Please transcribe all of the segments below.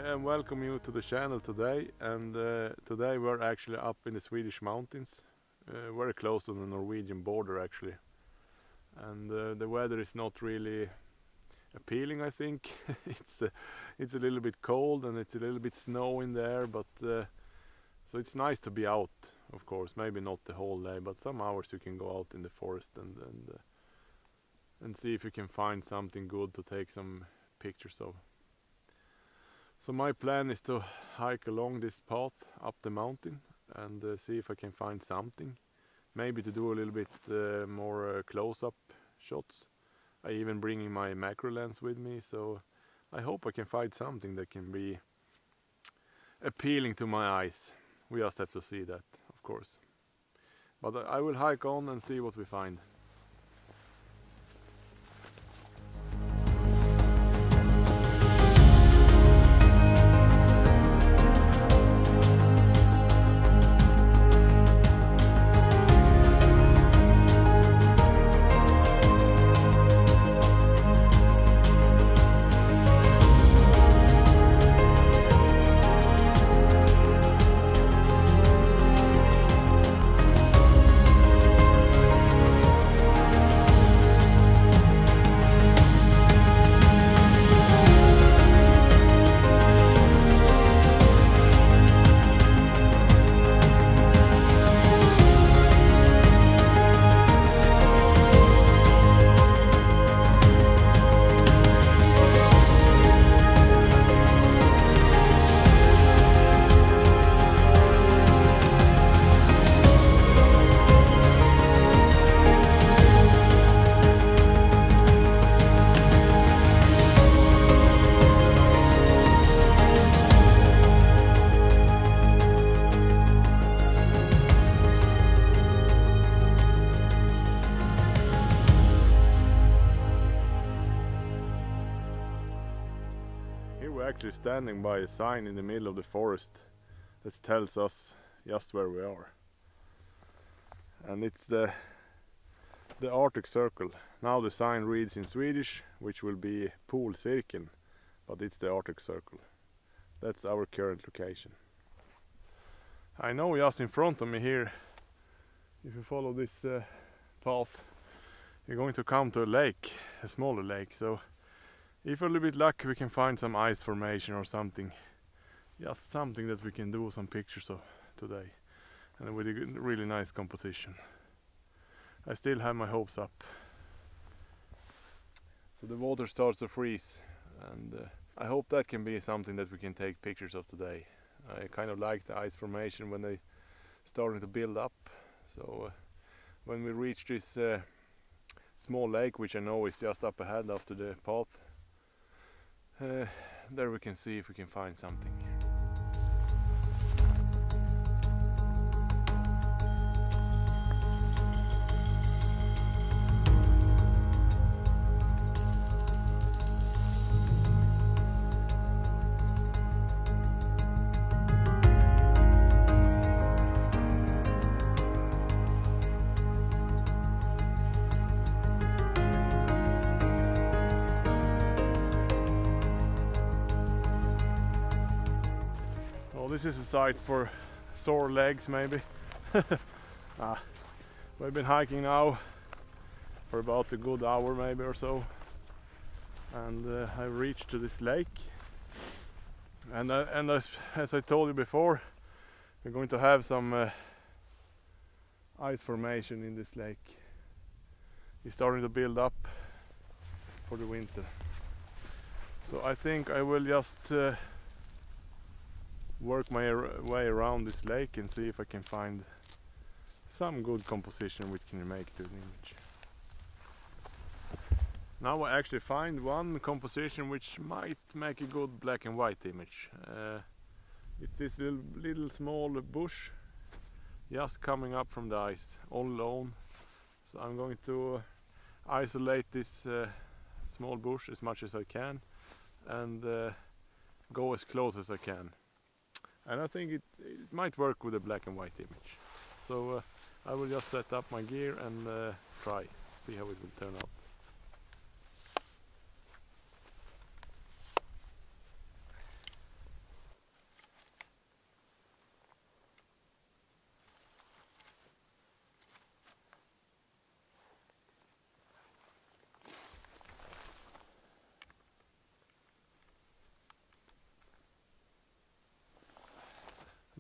and welcome you to the channel today. And today we're actually up in the Swedish mountains, very close to the Norwegian border actually. And the weather is not really appealing, I think. It's a little bit cold and it's a little bit snow in there, but so it's nice to be out, of course. Maybe not the whole day, but some hours you can go out in the forest and see if you can find something good to take some pictures of. So my plan is to hike along this path up the mountain and see if I can find something. Maybe to do a little bit more close-up shots. I even bringing my macro lens with me, so I hope I can find something that can be appealing to my eyes. We just have to see that, of course. But I will hike on and see what we find. We're actually standing by a sign in the middle of the forest that tells us just where we are. And it's the Arctic Circle. Now the sign reads in Swedish, which will be Polcirkeln, but it's the Arctic Circle. That's our current location. I know just in front of me here, if you follow this path, you're going to come to a lake, a smaller lake. So if we're a little bit lucky, we can find some ice formation or something. Just something that we can do some pictures of today. And with a really nice composition. I still have my hopes up. So the water starts to freeze. And I hope that can be something that we can take pictures of today. I kind of like the ice formation when they starting to build up. So when we reach this small lake, which I know is just up ahead after the path, there we can see if we can find something. This is a site for sore legs, maybe. We've been hiking now for about a good hour maybe or so, and I've reached to this lake, and as I told you before, we're going to have some ice formation in this lake. It's starting to build up for the winter, so I think I will just work my way around this lake and see if I can find some good composition which can make to the image. Now I actually find one composition which might make a good black and white image. It's this little small bush just coming up from the ice all alone. So I'm going to isolate this small bush as much as I can and go as close as I can. And I think it might work with a black and white image. So I will just set up my gear and try, see how it will turn out.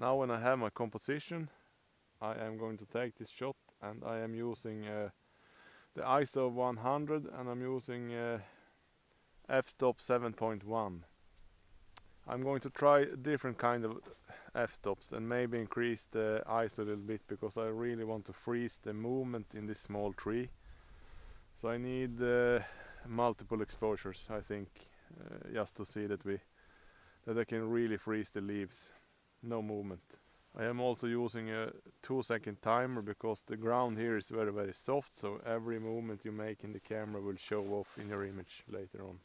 Now when I have my composition, I am going to take this shot, and I am using the ISO 100, and I'm using f-stop 7.1. I'm going to try different kind of f-stops and maybe increase the ISO a little bit, because I really want to freeze the movement in this small tree. So I need multiple exposures, I think, just to see that I can really freeze the leaves, no movement. I am also using a 2-second timer, because the ground here is very, very soft, so every movement you make in the camera will show off in your image later on.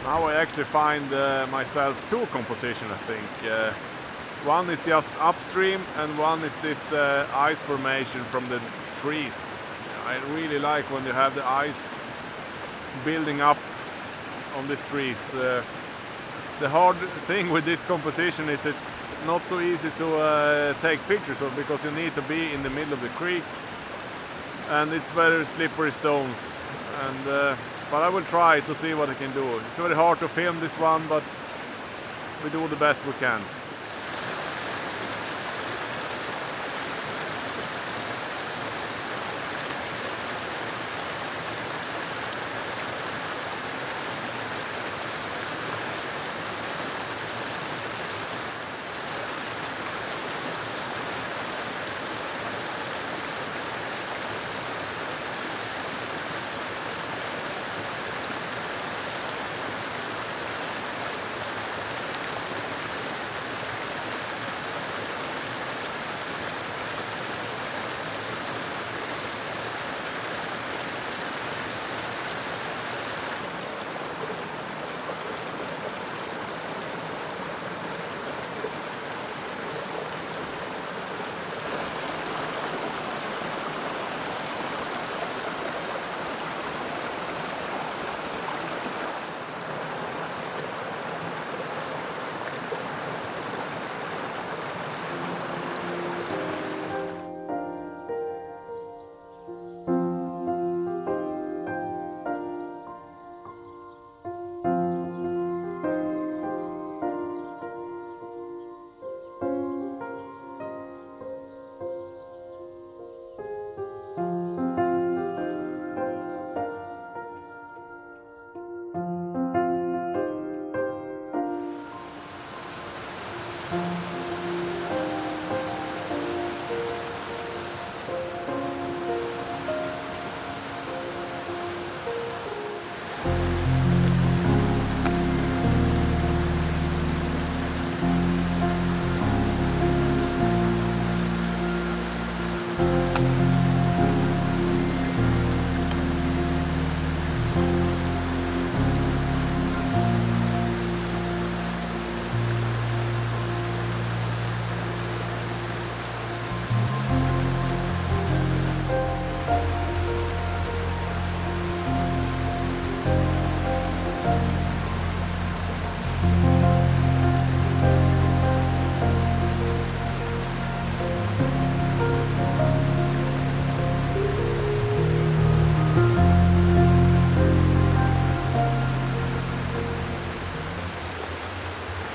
Now I actually find myself two compositions, I think. One is just upstream, and one is this ice formation from the trees. I really like when you have the ice building up on these trees. The hard thing with this composition is it's not so easy to take pictures of, because you need to be in the middle of the creek, and it's very slippery stones. And but I will try to see what I can do. It's very hard to film this one, but we do the best we can.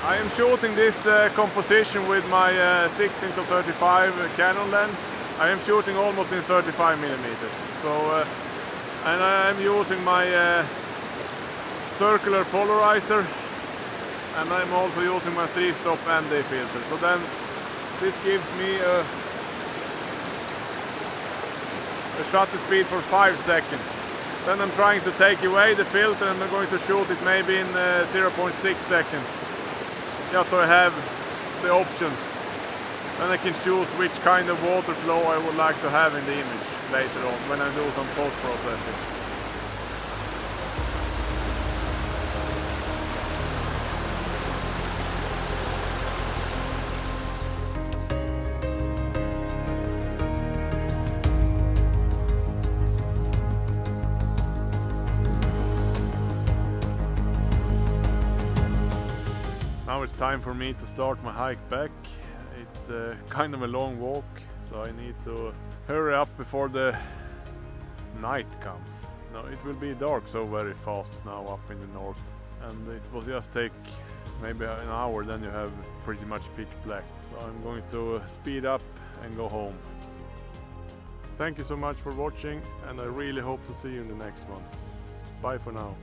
I am shooting this composition with my 16-35 Canon lens. I am shooting almost in 35 millimeters. So, and I am using my circular polarizer, and I'm also using my 3-stop ND filter. So then this gives me a shutter speed for 5 seconds. Then I'm trying to take away the filter and I'm going to shoot it maybe in 0.6 seconds. Just so I have the options. Then I can choose which kind of water flow I would like to have in the image later on when I do some post-processing. Now it's time for me to start my hike back. It's kind of a long walk, so I need to hurry up before the night comes. No, it will be dark so very fast now up in the north, and it will just take maybe an hour, then you have pretty much pitch black. So I'm going to speed up and go home. Thank you so much for watching, and I really hope to see you in the next one. Bye for now.